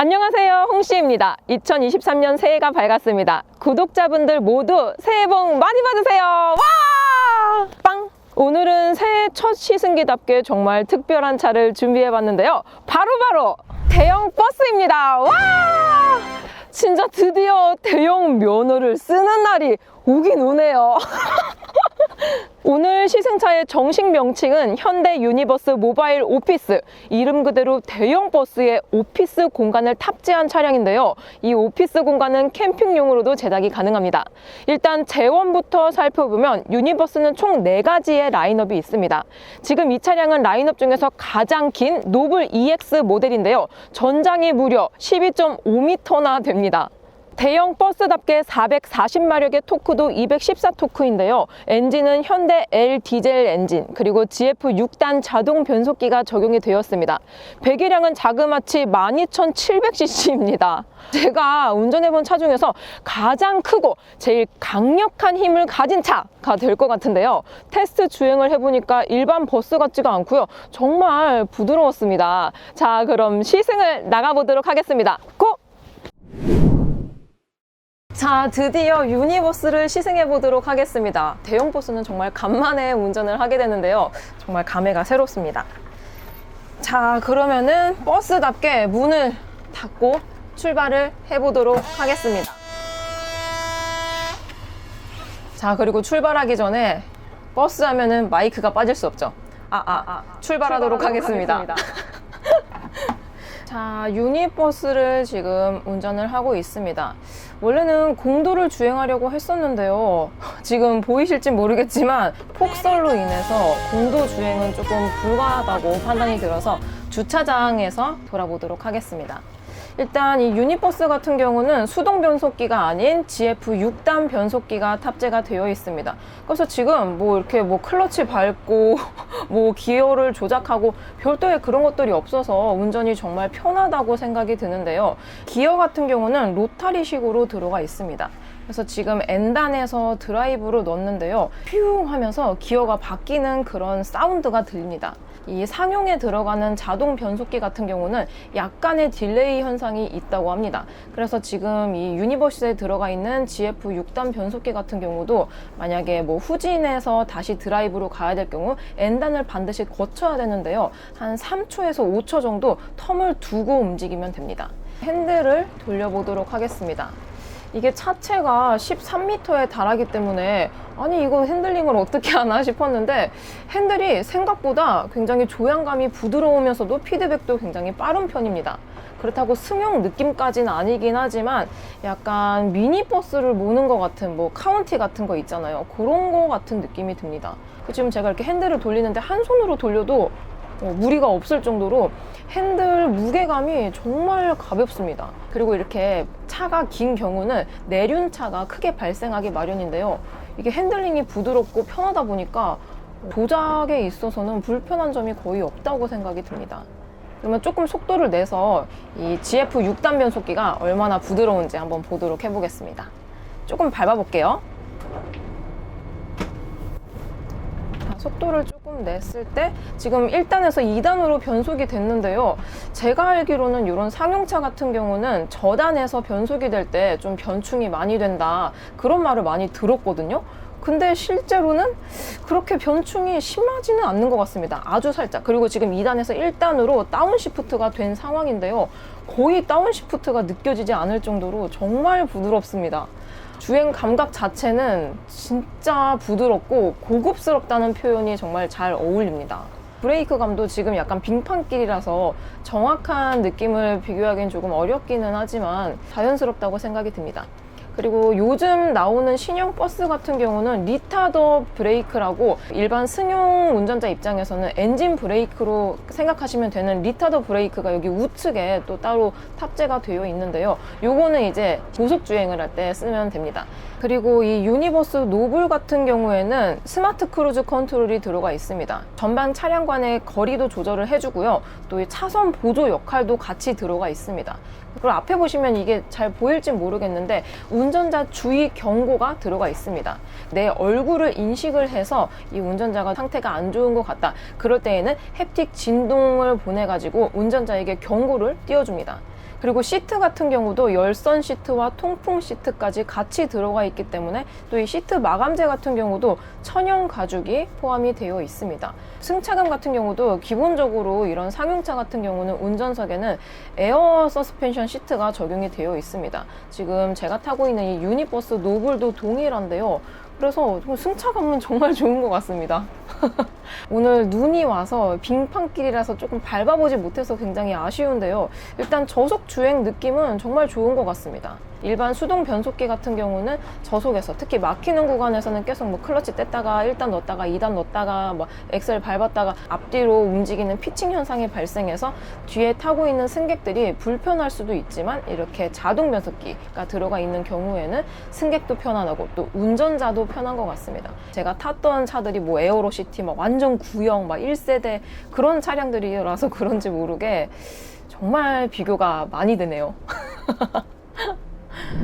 안녕하세요, 홍씨입니다. 2023년 새해가 밝았습니다. 구독자분들 모두 새해 복 많이 받으세요. 와! 빵! 오늘은 새해 첫 시승기답게 정말 특별한 차를 준비해봤는데요. 바로 대형 버스입니다. 와! 진짜 드디어 대형 면허를 쓰는 날이 오긴 오네요. 오늘 시승차의 정식 명칭은 현대 유니버스 모바일 오피스, 이름 그대로 대형 버스에 오피스 공간을 탑재한 차량인데요. 이 오피스 공간은 캠핑용으로도 제작이 가능합니다. 일단 재원부터 살펴보면 유니버스는 총 4가지의 라인업이 있습니다. 지금 이 차량은 라인업 중에서 가장 긴 노블 EX 모델인데요. 전장이 무려 12.5m나 됩니다. 대형 버스답게 440마력의 토크도 214토크인데요. 엔진은 현대 L 디젤 엔진, 그리고 GF 6단 자동 변속기가 적용이 되었습니다. 배기량은 자그마치 12700cc입니다. 제가 운전해본 차 중에서 가장 크고 제일 강력한 힘을 가진 차가 될 것 같은데요. 테스트 주행을 해보니까 일반 버스 같지가 않고요. 정말 부드러웠습니다. 자, 그럼 시승을 나가보도록 하겠습니다. 고! 자, 드디어 유니버스를 시승해 보도록 하겠습니다. 대형 버스는 정말 간만에 운전을 하게 되는데요. 정말 감회가 새롭습니다. 자, 그러면은 버스답게 문을 닫고 출발을 해 보도록 하겠습니다. 자, 그리고 출발하기 전에 버스 하면은 마이크가 빠질 수 없죠. 출발하도록 하겠습니다. 자, 유니버스를 지금 운전을 하고 있습니다. 원래는 공도를 주행하려고 했었는데요. 지금 보이실지 모르겠지만 폭설로 인해서 공도 주행은 조금 불가하다고 판단이 들어서 주차장에서 돌아보도록 하겠습니다. 일단 이 유니버스 같은 경우는 수동 변속기가 아닌 GF 6단 변속기가 탑재가 되어 있습니다. 그래서 지금 이렇게 클러치 밟고 기어를 조작하고 별도의 그런 것들이 없어서 운전이 정말 편하다고 생각이 드는데요. 기어 같은 경우는 로타리식으로 들어가 있습니다. 그래서 지금 N단에서 드라이브로 넣었는데요. 퓨 하면서 기어가 바뀌는 그런 사운드가 들립니다. 이 상용에 들어가는 자동 변속기 같은 경우는 약간의 딜레이 현상이 있다고 합니다. 그래서 지금 이 유니버스에 들어가 있는 GF 6단 변속기 같은 경우도 만약에 후진해서 다시 드라이브로 가야 될 경우 N단을 반드시 거쳐야 되는데요. 한 3초에서 5초 정도 텀을 두고 움직이면 됩니다. 핸들을 돌려보도록 하겠습니다. 이게 차체가 13m에 달하기 때문에 아니 이거 핸들링을 어떻게 하나 싶었는데 핸들이 생각보다 굉장히 조향감이 부드러우면서도 피드백도 굉장히 빠른 편입니다. 그렇다고 승용 느낌까지는 아니긴 하지만 약간 미니버스를 모는 것 같은 카운티 같은 거 있잖아요. 그런 거 같은 느낌이 듭니다. 지금 제가 이렇게 핸들을 돌리는데 한 손으로 돌려도 무리가 없을 정도로 핸들 무게감이 정말 가볍습니다. 그리고 이렇게 차가 긴 경우는 내륜차가 크게 발생하기 마련인데요. 이게 핸들링이 부드럽고 편하다 보니까 조작에 있어서는 불편한 점이 거의 없다고 생각이 듭니다. 그러면 조금 속도를 내서 이 GF 6단 변속기가 얼마나 부드러운지 한번 보도록 해보겠습니다. 조금 밟아볼게요. 속도를 조금 냈을 때 지금 1단에서 2단으로 변속이 됐는데요. 제가 알기로는 이런 상용차 같은 경우는 저단에서 변속이 될 때 좀 변충이 많이 된다, 그런 말을 많이 들었거든요. 근데 실제로는 그렇게 변충이 심하지는 않는 것 같습니다. 아주 살짝. 그리고 지금 2단에서 1단으로 다운시프트가 된 상황인데요. 거의 다운시프트가 느껴지지 않을 정도로 정말 부드럽습니다. 주행 감각 자체는 진짜 부드럽고 고급스럽다는 표현이 정말 잘 어울립니다. 브레이크감도 지금 약간 빙판길이라서 정확한 느낌을 비교하기는 조금 어렵기는 하지만 자연스럽다고 생각이 듭니다. 그리고 요즘 나오는 신형 버스 같은 경우는 리타더 브레이크라고 일반 승용 운전자 입장에서는 엔진 브레이크로 생각하시면 되는 리타더 브레이크가 여기 우측에 또 따로 탑재가 되어 있는데요. 요거는 이제 고속 주행을 할 때 쓰면 됩니다. 그리고 이 유니버스 노블 같은 경우에는 스마트 크루즈 컨트롤이 들어가 있습니다. 전방 차량 간의 거리도 조절을 해주고요. 또 이 차선 보조 역할도 같이 들어가 있습니다. 그리고 앞에 보시면 이게 잘 보일지 모르겠는데 운전자 주의 경고가 들어가 있습니다. 내 얼굴을 인식을 해서 이 운전자가 상태가 안 좋은 것 같다, 그럴 때에는 햅틱 진동을 보내가지고 운전자에게 경고를 띄워줍니다. 그리고 시트 같은 경우도 열선 시트와 통풍 시트까지 같이 들어가 있기 때문에 또 이 시트 마감재 같은 경우도 천연 가죽이 포함이 되어 있습니다. 승차감 같은 경우도 기본적으로 이런 상용차 같은 경우는 운전석에는 에어 서스펜션 시트가 적용이 되어 있습니다. 지금 제가 타고 있는 이 유니버스 노블도 동일한데요. 그래서 승차감은 정말 좋은 것 같습니다. 오늘 눈이 와서 빙판길이라서 조금 밟아보지 못해서 굉장히 아쉬운데요. 일단 저속 주행 느낌은 정말 좋은 것 같습니다. 일반 수동 변속기 같은 경우는 저속에서 특히 막히는 구간에서는 계속 뭐 클러치 뗐다가 1단 넣었다가 2단 넣었다가 뭐 엑셀 밟았다가 앞뒤로 움직이는 피칭 현상이 발생해서 뒤에 타고 있는 승객들이 불편할 수도 있지만 이렇게 자동 변속기가 들어가 있는 경우에는 승객도 편안하고 또 운전자도 편한 것 같습니다. 제가 탔던 차들이 뭐 에어로시티 막 완전 구형 막 1세대 그런 차량들이라서 그런지 모르게 정말 비교가 많이 되네요.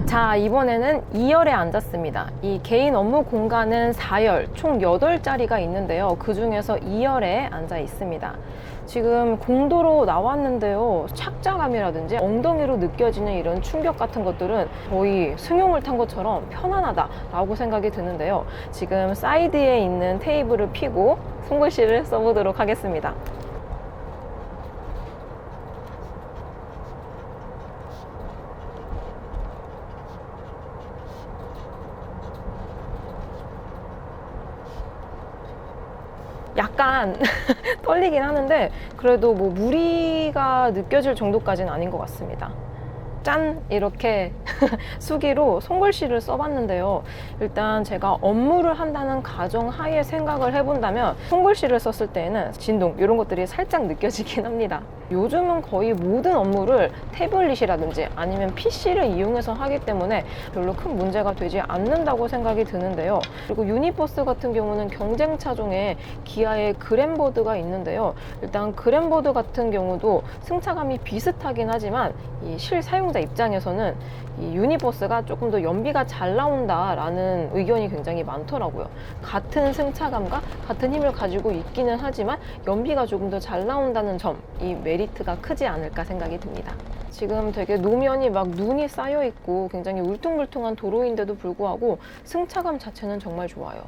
자, 이번에는 2열에 앉았습니다. 이 개인 업무 공간은 4열, 총 8자리가 있는데요. 그 중에서 2열에 앉아 있습니다. 지금 공도로 나왔는데요. 착자감이라든지 엉덩이로 느껴지는 이런 충격 같은 것들은 거의 승용을 탄 것처럼 편안하다라고 생각이 드는데요. 지금 사이드에 있는 테이블을 펴고 손글씨를 써보도록 하겠습니다. 약간 떨리긴 하는데 그래도 뭐 무리가 느껴질 정도까지는 아닌 것 같습니다. 짠! 이렇게 수기로 손글씨를 써봤는데요. 일단 제가 업무를 한다는 가정하에 생각을 해본다면 손글씨를 썼을 때에는 진동 이런 것들이 살짝 느껴지긴 합니다. 요즘은 거의 모든 업무를 태블릿이라든지 아니면 PC를 이용해서 하기 때문에 별로 큰 문제가 되지 않는다고 생각이 드는데요. 그리고 유니버스 같은 경우는 경쟁차 중에 기아의 그랜보드가 있는데요. 일단 그랜보드 같은 경우도 승차감이 비슷하긴 하지만 이 실사용자 입장에서는 이 유니버스가 조금 더 연비가 잘 나온다라는 의견이 굉장히 많더라고요. 같은 승차감과 같은 힘을 가지고 있기는 하지만 연비가 조금 더 잘 나온다는 점, 이 메리트가 크지 않을까 생각이 듭니다. 지금 되게 노면이 막 눈이 쌓여 있고 굉장히 울퉁불퉁한 도로인데도 불구하고 승차감 자체는 정말 좋아요.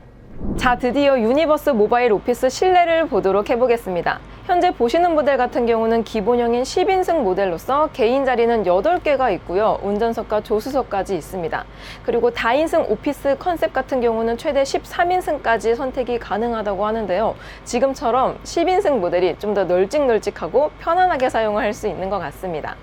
자, 드디어 유니버스 모바일 오피스 실내를 보도록 해보겠습니다. 현재 보시는 모델 같은 경우는 기본형인 10인승 모델로서 개인 자리는 8개가 있고요. 운전석과 조수석까지 있습니다. 그리고 다인승 오피스 컨셉 같은 경우는 최대 13인승까지 선택이 가능하다고 하는데요. 지금처럼 10인승 모델이 좀 더 널찍널찍하고 편안하게 사용을 할 수 있는 것 같습니다.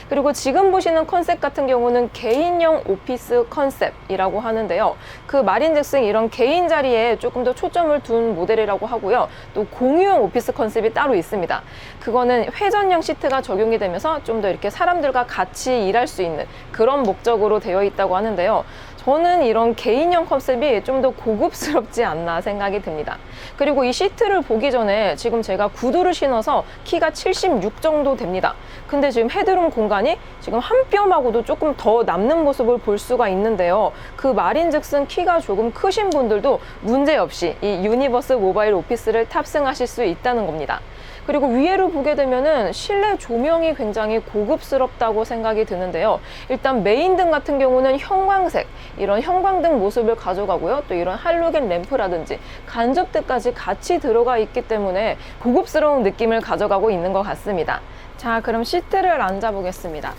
그리고 지금 보시는 컨셉 같은 경우는 개인형 오피스 컨셉이라고 하는데요. 그 말인즉슨 이런 개인 자리에 조금 더 초점을 둔 모델이라고 하고요. 또 공유형 오피스 컨셉이 따로 있습니다. 그거는 회전형 시트가 적용이 되면서 좀 더 이렇게 사람들과 같이 일할 수 있는 그런 목적으로 되어 있다고 하는데요. 저는 이런 개인형 컨셉이 좀 더 고급스럽지 않나 생각이 듭니다. 그리고 이 시트를 보기 전에 지금 제가 구두를 신어서 키가 76 정도 됩니다. 근데 지금 헤드룸 공간이 지금 한 뼘하고도 조금 더 남는 모습을 볼 수가 있는데요. 그 말인즉슨 키가 조금 크신 분들도 문제없이 이 유니버스 모바일 오피스를 탑승하실 수 있다는 겁니다. 그리고 위에를 보게 되면은 실내 조명이 굉장히 고급스럽다고 생각이 드는데요. 일단 메인등 같은 경우는 형광색, 이런 형광등 모습을 가져가고요. 또 이런 할로겐 램프라든지 간접등까지 같이 들어가 있기 때문에 고급스러운 느낌을 가져가고 있는 것 같습니다. 자, 그럼 시트를 앉아보겠습니다.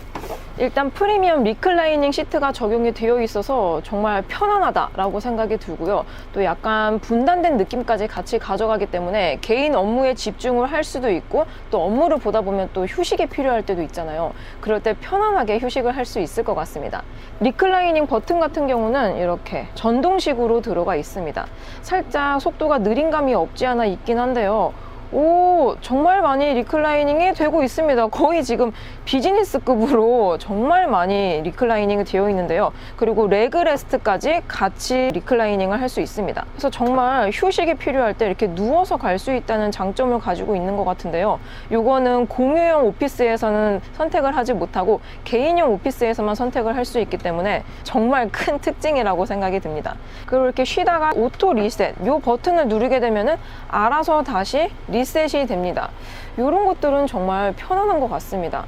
일단 프리미엄 리클라이닝 시트가 적용이 되어 있어서 정말 편안하다라고 생각이 들고요. 또 약간 분단된 느낌까지 같이 가져가기 때문에 개인 업무에 집중을 할 수도 있고 또 업무를 보다 보면 또 휴식이 필요할 때도 있잖아요. 그럴 때 편안하게 휴식을 할 수 있을 것 같습니다. 리클라이닝 버튼 같은 경우는 이렇게 전동식으로 들어가 있습니다. 살짝 속도가 느린 감이 없지 않아 있긴 한데요. 오, 정말 많이 리클라이닝이 되고 있습니다. 거의 지금 비즈니스급으로 정말 많이 리클라이닝이 되어 있는데요. 그리고 레그레스트까지 같이 리클라이닝을 할 수 있습니다. 그래서 정말 휴식이 필요할 때 이렇게 누워서 갈 수 있다는 장점을 가지고 있는 것 같은데요. 요거는 공유형 오피스에서는 선택을 하지 못하고 개인형 오피스에서만 선택을 할 수 있기 때문에 정말 큰 특징이라고 생각이 듭니다. 그리고 이렇게 쉬다가 오토 리셋, 요 버튼을 누르게 되면은 알아서 다시 리셋이 됩니다. 이런 것들은 정말 편안한 것 같습니다.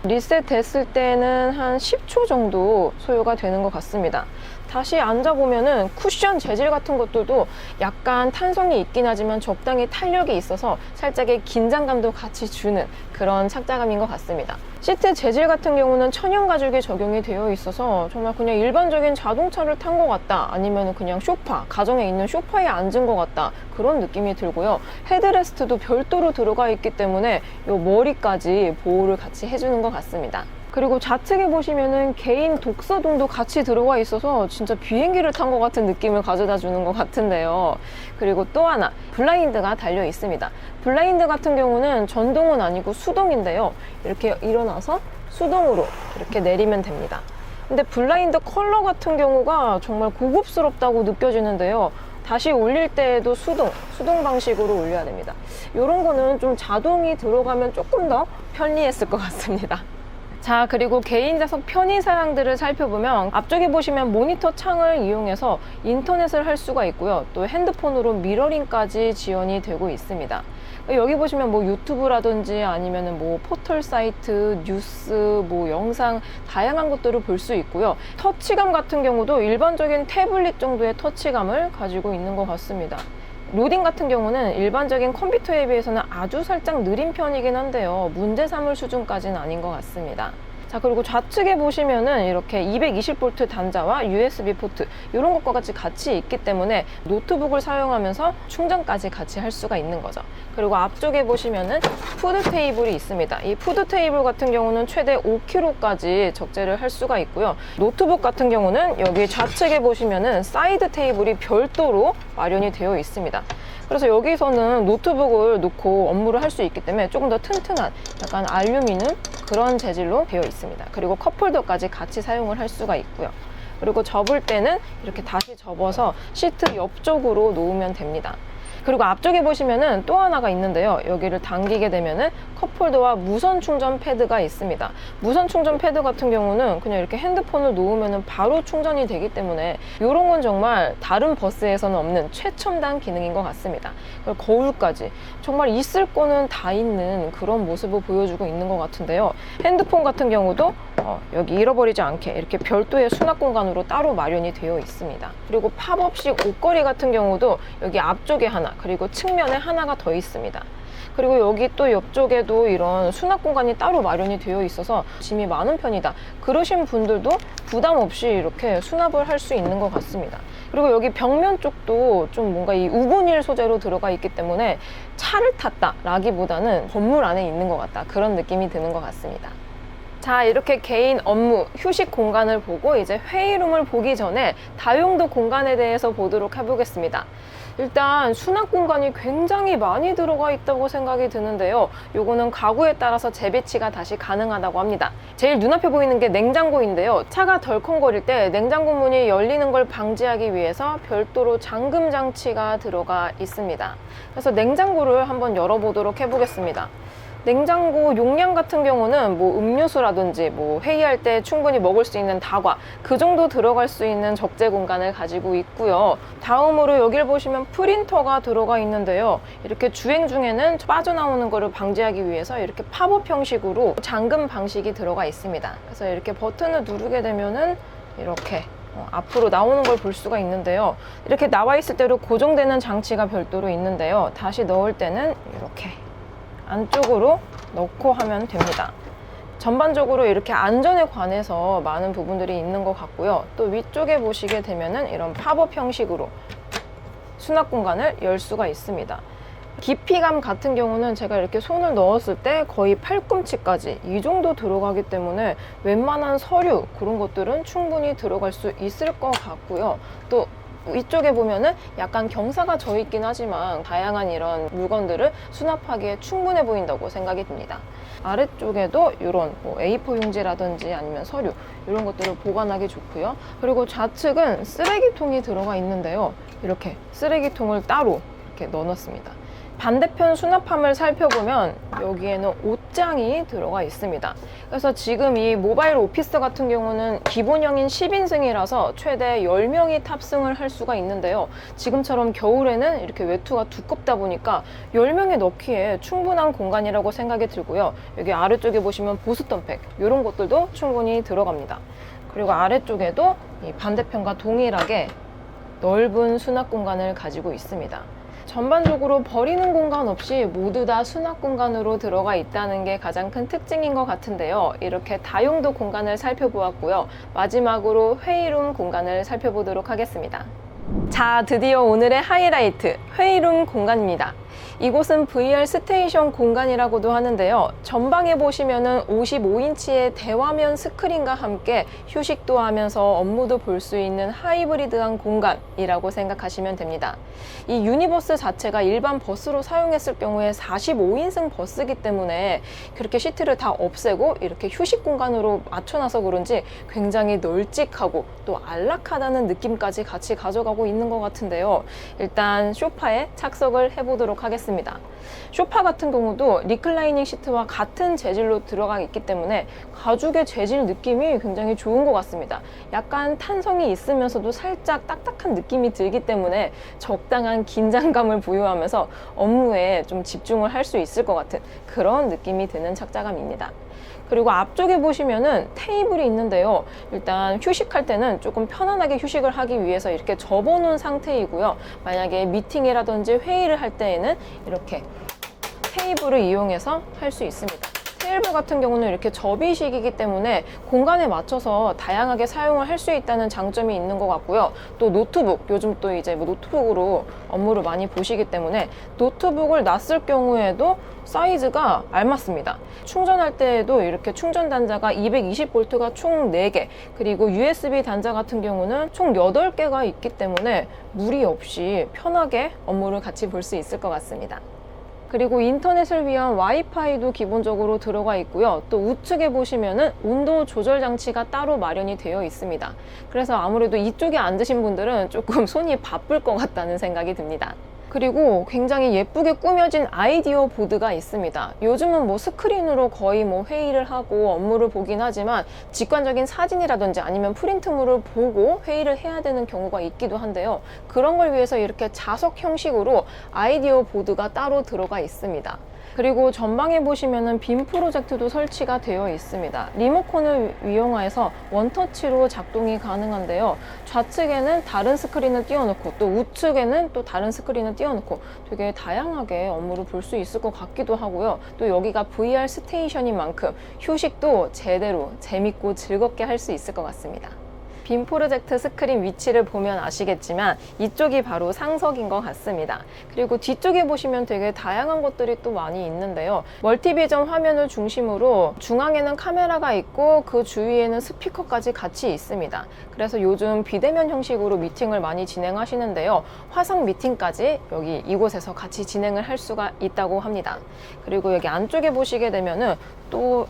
리셋 됐을 때는 한 10초 정도 소요가 되는 것 같습니다. 다시 앉아보면은 쿠션 재질 같은 것들도 약간 탄성이 있긴 하지만 적당히 탄력이 있어서 살짝의 긴장감도 같이 주는 그런 착자감인 것 같습니다. 시트 재질 같은 경우는 천연 가죽이 적용이 되어 있어서 정말 그냥 일반적인 자동차를 탄 것 같다, 아니면 그냥 소파, 가정에 있는 소파에 앉은 것 같다, 그런 느낌이 들고요. 헤드레스트도 별도로 들어가 있기 때문에 이 머리까지 보호를 같이 해주는 것 같습니다. 그리고 좌측에 보시면은 개인 독서등도 같이 들어가 있어서 진짜 비행기를 탄 것 같은 느낌을 가져다 주는 것 같은데요. 그리고 또 하나, 블라인드가 달려 있습니다. 블라인드 같은 경우는 전동은 아니고 수동인데요. 이렇게 일어나서 수동으로 이렇게 내리면 됩니다. 근데 블라인드 컬러 같은 경우가 정말 고급스럽다고 느껴지는데요. 다시 올릴 때에도 수동 방식으로 올려야 됩니다. 이런 거는 좀 자동이 들어가면 조금 더 편리했을 것 같습니다. 자, 그리고 개인 좌석 편의 사양들을 살펴보면 앞쪽에 보시면 모니터 창을 이용해서 인터넷을 할 수가 있고요. 또 핸드폰으로 미러링까지 지원이 되고 있습니다. 여기 보시면 뭐 유튜브라든지 아니면은 뭐 포털 사이트, 뉴스, 뭐 영상 다양한 것들을 볼 수 있고요. 터치감 같은 경우도 일반적인 태블릿 정도의 터치감을 가지고 있는 것 같습니다. 로딩 같은 경우는 일반적인 컴퓨터에 비해서는 아주 살짝 느린 편이긴 한데요. 문제 삼을 수준까지는 아닌 것 같습니다. 자, 그리고 좌측에 보시면은 이렇게 220V 단자와 USB 포트 이런 것과 같이 있기 때문에 노트북을 사용하면서 충전까지 같이 할 수가 있는 거죠. 그리고 앞쪽에 보시면은 푸드 테이블이 있습니다. 이 푸드 테이블 같은 경우는 최대 5kg까지 적재를 할 수가 있고요. 노트북 같은 경우는 여기 좌측에 보시면은 사이드 테이블이 별도로 마련이 되어 있습니다. 그래서 여기서는 노트북을 놓고 업무를 할 수 있기 때문에 조금 더 튼튼한 약간 알루미늄 그런 재질로 되어 있습니다. 그리고 컵홀더까지 같이 사용을 할 수가 있고요. 그리고 접을 때는 이렇게 다시 접어서 시트 옆쪽으로 놓으면 됩니다. 그리고 앞쪽에 보시면은 또 하나가 있는데요. 여기를 당기게 되면은 컵홀더와 무선 충전 패드가 있습니다. 무선 충전 패드 같은 경우는 그냥 이렇게 핸드폰을 놓으면은 바로 충전이 되기 때문에 이런 건 정말 다른 버스에서는 없는 최첨단 기능인 것 같습니다. 그리고 거울까지 정말 있을 거는 다 있는 그런 모습을 보여주고 있는 것 같은데요. 핸드폰 같은 경우도 여기 잃어버리지 않게 이렇게 별도의 수납 공간으로 따로 마련이 되어 있습니다. 그리고 팝업식 옷걸이 같은 경우도 여기 앞쪽에 하나, 그리고 측면에 하나가 더 있습니다. 그리고 여기 또 옆쪽에도 이런 수납 공간이 따로 마련이 되어 있어서 짐이 많은 편이다, 그러신 분들도 부담 없이 이렇게 수납을 할 수 있는 것 같습니다. 그리고 여기 벽면 쪽도 좀 뭔가 이 우분일 소재로 들어가 있기 때문에 차를 탔다 라기보다는 건물 안에 있는 것 같다, 그런 느낌이 드는 것 같습니다. 자, 이렇게 개인 업무, 휴식 공간을 보고 이제 회의룸을 보기 전에 다용도 공간에 대해서 보도록 해보겠습니다. 일단 수납 공간이 굉장히 많이 들어가 있다고 생각이 드는데요. 요거는 가구에 따라서 재배치가 다시 가능하다고 합니다. 제일 눈앞에 보이는 게 냉장고인데요. 차가 덜컹거릴 때 냉장고 문이 열리는 걸 방지하기 위해서 별도로 잠금 장치가 들어가 있습니다. 그래서 냉장고를 한번 열어보도록 해보겠습니다. 냉장고 용량 같은 경우는 뭐 음료수라든지 뭐 회의할 때 충분히 먹을 수 있는 다과, 그 정도 들어갈 수 있는 적재 공간을 가지고 있고요. 다음으로 여길 보시면 프린터가 들어가 있는데요. 이렇게 주행 중에는 빠져나오는 거를 방지하기 위해서 이렇게 팝업 형식으로 잠금 방식이 들어가 있습니다. 그래서 이렇게 버튼을 누르게 되면은 이렇게 앞으로 나오는 걸 볼 수가 있는데요. 이렇게 나와 있을 때로 고정되는 장치가 별도로 있는데요. 다시 넣을 때는 이렇게 안쪽으로 넣고 하면 됩니다. 전반적으로 이렇게 안전에 관해서 많은 부분들이 있는 것 같고요. 또 위쪽에 보시게 되면은 이런 팝업 형식으로 수납 공간을 열 수가 있습니다. 깊이감 같은 경우는 제가 이렇게 손을 넣었을 때 거의 팔꿈치까지 이 정도 들어가기 때문에 웬만한 서류 그런 것들은 충분히 들어갈 수 있을 것 같고요. 또 위쪽에 보면은 약간 경사가 져 있긴 하지만 다양한 이런 물건들을 수납하기에 충분해 보인다고 생각이 듭니다. 아래쪽에도 이런 뭐 A4 용지라든지 아니면 서류 이런 것들을 보관하기 좋고요. 그리고 좌측은 쓰레기통이 들어가 있는데요. 이렇게 쓰레기통을 따로 이렇게 넣어놨습니다. 반대편 수납함을 살펴보면 여기에는 옷장이 들어가 있습니다. 그래서 지금 이 모바일 오피스 같은 경우는 기본형인 10인승이라서 최대 10명이 탑승을 할 수가 있는데요. 지금처럼 겨울에는 이렇게 외투가 두껍다 보니까 10명이 넣기에 충분한 공간이라고 생각이 들고요. 여기 아래쪽에 보시면 보스턴백 이런 것들도 충분히 들어갑니다. 그리고 아래쪽에도 이 반대편과 동일하게 넓은 수납 공간을 가지고 있습니다. 전반적으로 버리는 공간 없이 모두 다 수납 공간으로 들어가 있다는 게 가장 큰 특징인 것 같은데요. 이렇게 다용도 공간을 살펴보았고요. 마지막으로 회의룸 공간을 살펴보도록 하겠습니다. 자, 드디어 오늘의 하이라이트, 회의룸 공간입니다. 이곳은 VR 스테이션 공간이라고도 하는데요. 전방에 보시면은 55인치의 대화면 스크린과 함께 휴식도 하면서 업무도 볼 수 있는 하이브리드한 공간이라고 생각하시면 됩니다. 이 유니버스 자체가 일반 버스로 사용했을 경우에 45인승 버스이기 때문에 그렇게 시트를 다 없애고 이렇게 휴식 공간으로 맞춰놔서 그런지 굉장히 널찍하고 또 안락하다는 느낌까지 같이 가져가고 있는 것 같은데요. 일단 소파에 착석을 해보도록 하겠습니다. 소파 같은 경우도 리클라이닝 시트와 같은 재질로 들어가 있기 때문에 가죽의 재질 느낌이 굉장히 좋은 것 같습니다. 약간 탄성이 있으면서도 살짝 딱딱한 느낌이 들기 때문에 적당한 긴장감을 부여하면서 업무에 좀 집중을 할 수 있을 것 같은 그런 느낌이 드는 착자감입니다. 그리고 앞쪽에 보시면은 테이블이 있는데요. 일단 휴식할 때는 조금 편안하게 휴식을 하기 위해서 이렇게 접어놓은 상태이고요. 만약에 미팅이라든지 회의를 할 때에는 이렇게 테이블을 이용해서 할 수 있습니다. 테이블 같은 경우는 이렇게 접이식이기 때문에 공간에 맞춰서 다양하게 사용을 할 수 있다는 장점이 있는 것 같고요. 또 노트북, 요즘 또 이제 노트북으로 업무를 많이 보시기 때문에 노트북을 놨을 경우에도 사이즈가 알맞습니다. 충전할 때에도 이렇게 충전 단자가 220V가 총 4개, 그리고 USB 단자 같은 경우는 총 8개가 있기 때문에 무리 없이 편하게 업무를 같이 볼 수 있을 것 같습니다. 그리고 인터넷을 위한 와이파이도 기본적으로 들어가 있고요. 또 우측에 보시면은 온도 조절 장치가 따로 마련이 되어 있습니다. 그래서 아무래도 이쪽에 앉으신 분들은 조금 손이 바쁠 것 같다는 생각이 듭니다. 그리고 굉장히 예쁘게 꾸며진 아이디어 보드가 있습니다. 요즘은 뭐 스크린으로 거의 뭐 회의를 하고 업무를 보긴 하지만 직관적인 사진이라든지 아니면 프린트물을 보고 회의를 해야 되는 경우가 있기도 한데요. 그런 걸 위해서 이렇게 자석 형식으로 아이디어 보드가 따로 들어가 있습니다. 그리고 전방에 보시면은 빔 프로젝트도 설치가 되어 있습니다. 리모컨을 이용해서 원터치로 작동이 가능한데요. 좌측에는 다른 스크린을 띄워놓고 또 우측에는 또 다른 스크린을 띄워놓고 되게 다양하게 업무를 볼 수 있을 것 같기도 하고요. 또 여기가 VR 스테이션인 만큼 휴식도 제대로 재밌고 즐겁게 할 수 있을 것 같습니다. 빔 프로젝트 스크린 위치를 보면 아시겠지만 이쪽이 바로 상석인 것 같습니다. 그리고 뒤쪽에 보시면 되게 다양한 것들이 또 많이 있는데요. 멀티비전 화면을 중심으로 중앙에는 카메라가 있고 그 주위에는 스피커까지 같이 있습니다. 그래서 요즘 비대면 형식으로 미팅을 많이 진행하시는데요. 화상 미팅까지 여기 이곳에서 같이 진행을 할 수가 있다고 합니다. 그리고 여기 안쪽에 보시게 되면은 또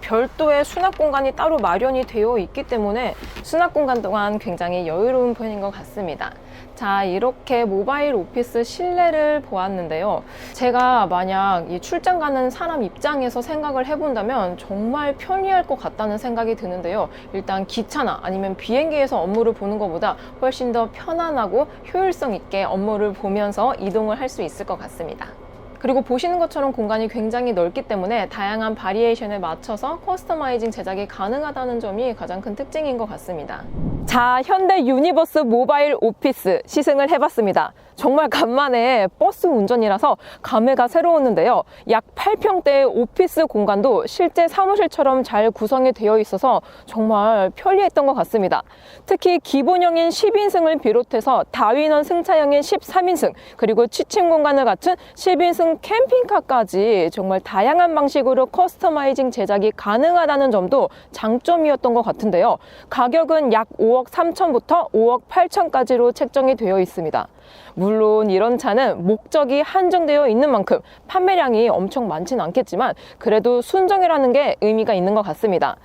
별도의 수납 공간이 따로 마련이 되어 있기 때문에 수납 공간 또한 굉장히 여유로운 편인 것 같습니다. 자, 이렇게 모바일 오피스 실내를 보았는데요. 제가 만약 이 출장 가는 사람 입장에서 생각을 해본다면 정말 편리할 것 같다는 생각이 드는데요. 일단 기차나 아니면 비행기에서 업무를 보는 것보다 훨씬 더 편안하고 효율성 있게 업무를 보면서 이동을 할 수 있을 것 같습니다. 그리고 보시는 것처럼 공간이 굉장히 넓기 때문에 다양한 바리에이션에 맞춰서 커스터마이징 제작이 가능하다는 점이 가장 큰 특징인 것 같습니다. 자, 현대 유니버스 모바일 오피스 시승을 해봤습니다. 정말 간만에 버스 운전이라서 감회가 새로웠는데요. 약 8평대의 오피스 공간도 실제 사무실처럼 잘 구성이 되어 있어서 정말 편리했던 것 같습니다. 특히 기본형인 10인승을 비롯해서 다윈원 승차형인 13인승, 그리고 취침 공간을 갖춘 10인승 캠핑카까지 정말 다양한 방식으로 커스터마이징 제작이 가능하다는 점도 장점이었던 것 같은데요. 가격은 약 5억 3천부터 5억 8천까지로 책정이 되어 있습니다. 물론 이런 차는 목적이 한정되어 있는 만큼 판매량이 엄청 많지는 않겠지만 그래도 순정이라는 게 의미가 있는 것 같습니다.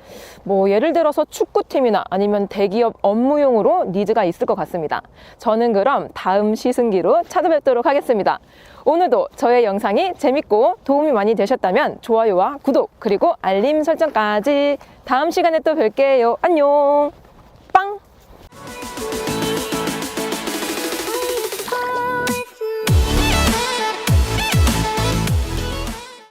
뭐 예를 들어서 축구팀이나 아니면 대기업 업무용으로 니즈가 있을 것 같습니다. 저는 그럼 다음 시승기로 찾아뵙도록 하겠습니다. 오늘도 저의 영상이 재밌고 도움이 많이 되셨다면 좋아요와 구독 그리고 알림 설정까지 다음 시간에 또 뵐게요. 안녕. 빵!